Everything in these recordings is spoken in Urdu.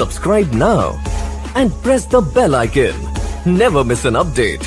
Subscribe now and press the bell icon. Never miss an update.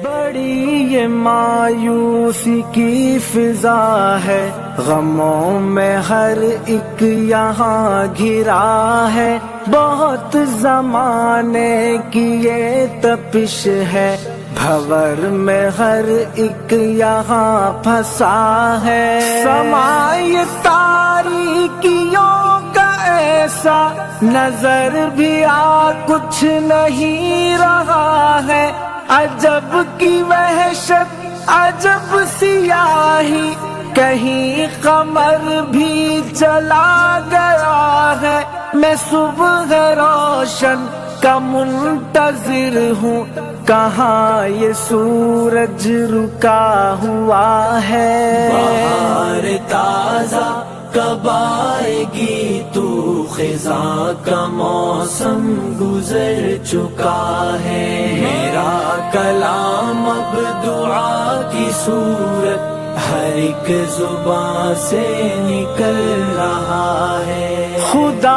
بڑی یہ مایوسی کی فضا ہے، غموں میں ہر ایک یہاں گھرا ہے، بہت زمانے کی یہ تپش ہے، بھور میں ہر ایک یہاں پھنسا ہے، سمائے تاریکیوں کا ایسا نظر بھی آ کچھ نہیں رہا ہے، عجب کی وحشت عجب سیاہی، کہیں قمر بھی چلا گیا ہے، میں صبح روشن کا منتظر ہوں، کہاں یہ سورج رکا ہوا ہے، بہار تازہ کب آئے گی تو، خزاں کا موسم گزر چکا ہے، میرا کلام اب دعا کی صورت ہر ایک زبان سے نکل رہا ہے، خدا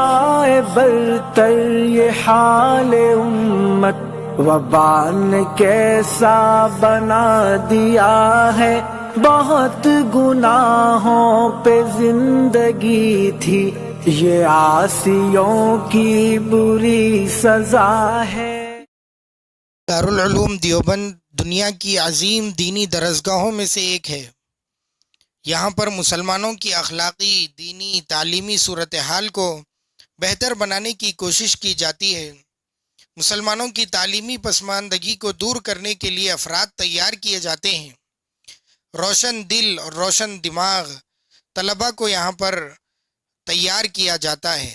برتر یہ حال امت وبا نے کیسا بنا دیا ہے، بہت گناہوں پہ زندگی تھی، یہ عاصیوں کی بری سزا ہے۔ دارالعلوم دیوبند دنیا کی عظیم دینی درسگاہوں میں سے ایک ہے۔ یہاں پر مسلمانوں کی اخلاقی، دینی، تعلیمی صورتحال کو بہتر بنانے کی کوشش کی جاتی ہے۔ مسلمانوں کی تعلیمی پسماندگی کو دور کرنے کے لیے افراد تیار کیے جاتے ہیں۔ روشن دل اور روشن دماغ طلباء کو یہاں پر تیار کیا جاتا ہے۔